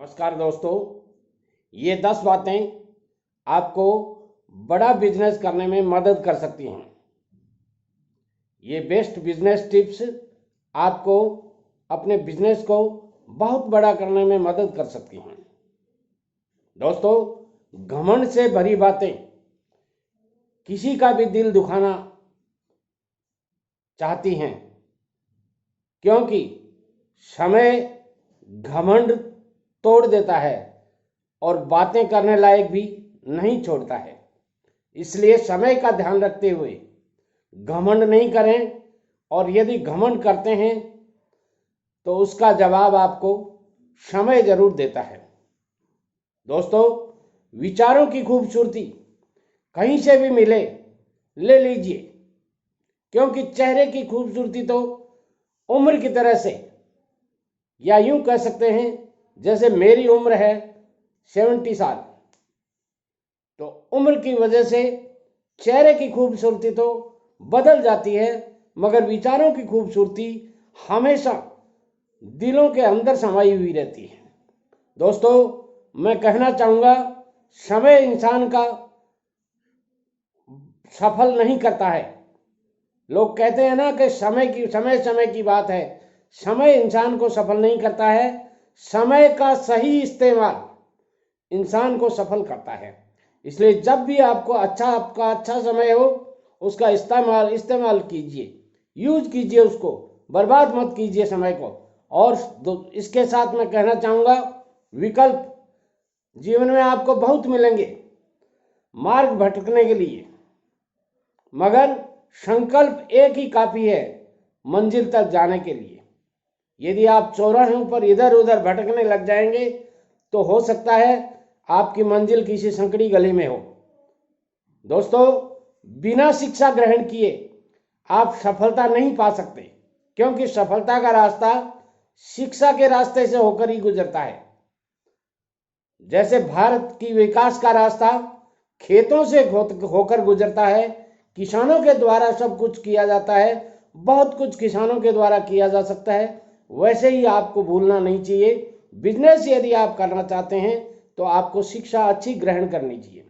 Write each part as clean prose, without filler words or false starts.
नमस्कार दोस्तों, ये 10 बातें आपको बड़ा बिजनेस करने में मदद कर सकती हैं। ये बेस्ट बिजनेस टिप्स आपको अपने बिजनेस को बहुत बड़ा करने में मदद कर सकती हैं। दोस्तों, घमंड से भरी बातें किसी का भी दिल दुखाना चाहती हैं, क्योंकि समय घमंड तोड़ देता है और बातें करने लायक भी नहीं छोड़ता है। इसलिए समय का ध्यान रखते हुए घमंड नहीं करें, और यदि घमंड करते हैं तो उसका जवाब आपको समय जरूर देता है। दोस्तों, विचारों की खूबसूरती कहीं से भी मिले ले लीजिए, क्योंकि चेहरे की खूबसूरती तो उम्र की तरह से, या यूं कह सकते हैं जैसे मेरी उम्र है 70 साल, तो उम्र की वजह से चेहरे की खूबसूरती तो बदल जाती है, मगर विचारों की खूबसूरती हमेशा दिलों के अंदर समाई हुई रहती है। दोस्तों, मैं कहना चाहूँगा, समय इंसान का सफल नहीं करता है। लोग कहते हैं ना कि समय की बात है। समय इंसान को सफल नहीं करता है, समय का सही इस्तेमाल इंसान को सफल करता है। इसलिए जब भी आपका अच्छा समय हो, उसका इस्तेमाल कीजिए, यूज कीजिए, उसको बर्बाद मत कीजिए समय को। और इसके साथ मैं कहना चाहूँगा, विकल्प जीवन में आपको बहुत मिलेंगे मार्ग भटकने के लिए, मगर संकल्प एक ही काफी है मंजिल तक जाने के लिए। यदि आप चौराहों पर इधर उधर भटकने लग जाएंगे तो हो सकता है आपकी मंजिल किसी संकरी गली में हो। दोस्तों, बिना शिक्षा ग्रहण किए आप सफलता नहीं पा सकते, क्योंकि सफलता का रास्ता शिक्षा के रास्ते से होकर ही गुजरता है। जैसे भारत की विकास का रास्ता खेतों से होकर गुजरता है, किसानों के द्वारा सब कुछ किया जाता है, बहुत कुछ किसानों के द्वारा किया जा सकता है, वैसे ही आपको भूलना नहीं चाहिए। बिजनेस यदि आप करना चाहते हैं तो आपको शिक्षा अच्छी ग्रहण करनी चाहिए।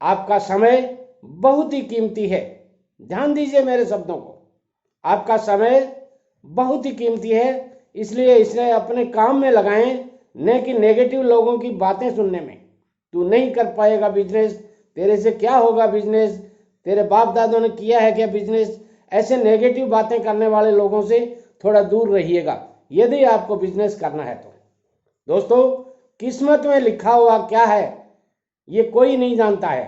आपका समय बहुत ही कीमती है, ध्यान दीजिए मेरे शब्दों को। आपका समय बहुत ही कीमती है, इसलिए इसे अपने काम में लगाएं, न कि नेगेटिव लोगों की बातें सुनने में। तू नहीं कर पाएगा बिजनेस, तेरे से क्या होगा बिजनेस, तेरे बाप दादों ने किया है क्या बिजनेस, ऐसे नेगेटिव बातें करने वाले लोगों से थोड़ा दूर रहिएगा यदि आपको बिजनेस करना है तो। दोस्तों, किस्मत में लिखा हुआ क्या है ये कोई नहीं जानता है,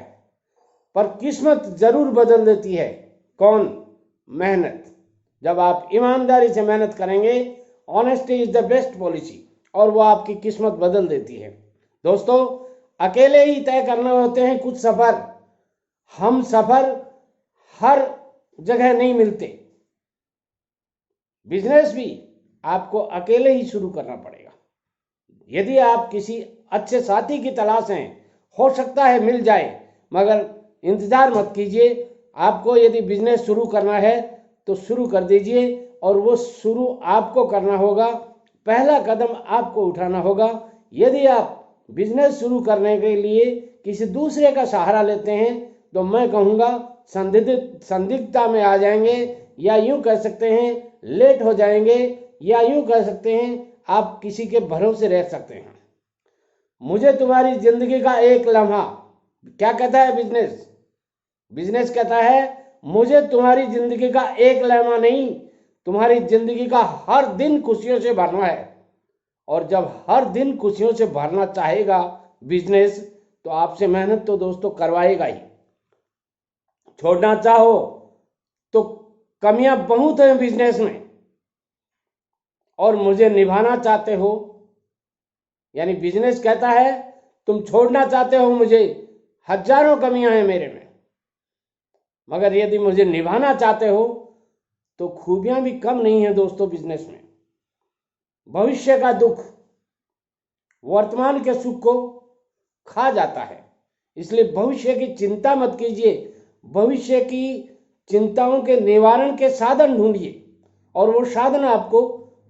पर किस्मत जरूर बदल देती है। कौन? मेहनत। जब आप ईमानदारी से मेहनत करेंगे, honesty is the best policy, और वो आपकी किस्मत बदल देती है। दोस्तों, अकेले ही तय करने होते हैं कुछ सफर। हम सफर हर जगह नहीं मिलते। बिजनेस भी आपको अकेले ही शुरू करना पड़ेगा। यदि आप किसी अच्छे साथी की तलाश हैं, हो सकता है मिल जाए, मगर इंतजार मत कीजिए। आपको यदि बिजनेस शुरू करना है तो शुरू कर दीजिए, और वो शुरू आपको करना होगा, पहला कदम आपको उठाना होगा। यदि आप बिजनेस शुरू करने के लिए किसी दूसरे का सहारा लेते हैं तो मैं कहूँगा संदिग्धता में आ जाएंगे, या यूं कह सकते हैं लेट हो जाएंगे, या यूं कह सकते हैं आप किसी के भरोसे रह सकते हैं। मुझे तुम्हारी जिंदगी का एक लम्हा, क्या कहता है बिजनेस कहता है, मुझे तुम्हारी जिंदगी का एक लम्हा नहीं, तुम्हारी जिंदगी का हर दिन खुशियों से भरना है। और जब हर दिन खुशियों से भरना चाहेगा बिजनेस, तो आपसे मेहनत तो दोस्तों करवाएगा ही। छोड़ना चाहो तो कमियां बहुत हैं बिजनेस में, और मुझे निभाना चाहते हो, यानी बिजनेस कहता है तुम छोड़ना चाहते हो मुझे, हजारों कमियां हैं मेरे में, मगर यदि मुझे निभाना चाहते हो तो खूबियां भी कम नहीं है दोस्तों बिजनेस में। भविष्य का दुख वर्तमान के सुख को खा जाता है, इसलिए भविष्य की चिंता मत कीजिए। भविष्य की चिंताओं के निवारण के साधन ढूंढिए, और वो साधन आपको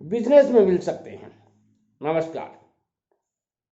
बिजनेस में मिल सकते हैं। नमस्कार।